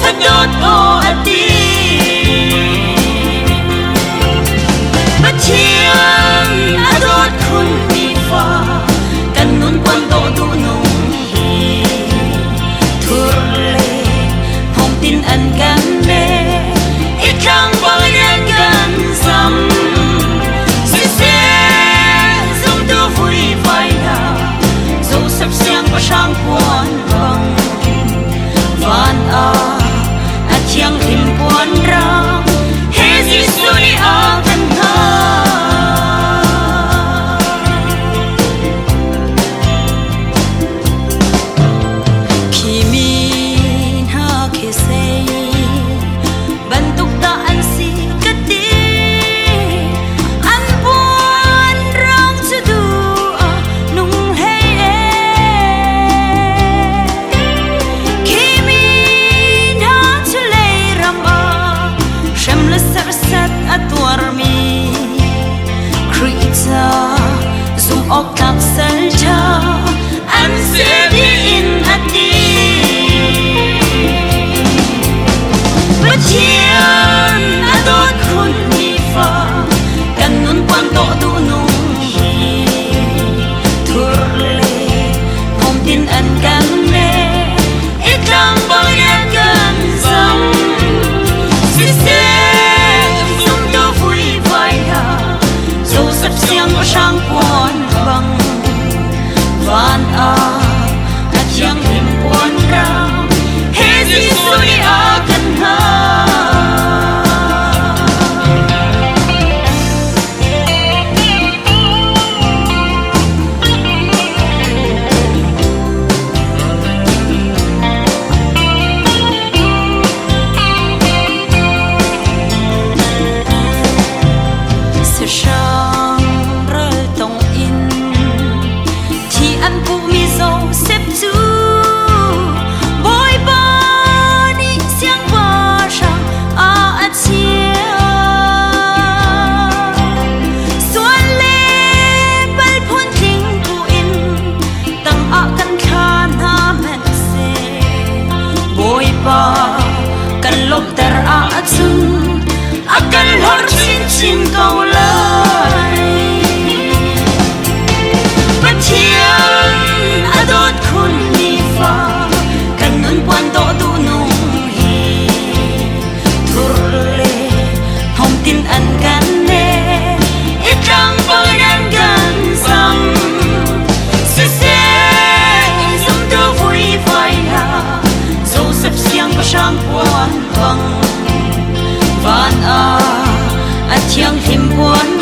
Adot o ati Bachian adot kun mi fa Kanun kwando dunong hi Turle Hong tin an kan le Ikang balian kan sam Sise Zum tu vui vai na Dẫu sắp xiang và sang cuốn vòng Van a chiang him buồn ra He Giêsu đi a thân ha Khi min ha khi say Ban tục ta an si cất đi An buồn rong cho du nung hey Khi min ha cho lay rama Shem la sar sat atwar mi Krita zum ok tak sal cha An se di in ati Bachian adot kun mi fa Kanun kwando dunong hi Turle Hong tin an kan le Ikang balian kan sam Sise Zum tu vui vai na Dẫu sắp xiang và sang cuốn vòng Van a chiang him buồn ra He Giêsu đi a cần ha Sẽ sang rơi tông in Thì ăn phụ mi dâu xếp chú Bôi ba đi xiang ba sang a chia Xuân lê bal phun ting phụ in Tăng a căn khan ha men se Bôi ba căn lộp ter a chung A căn hor chin chin câu lai Bachian adot kun mi fa Kanun kwando dunong hi Turle Hong tin an kan le Ikang balian kan sam Sise Zum tu vui vai na Dẫu sắp xiang và sang cuốn vòng Van a chiang him buồn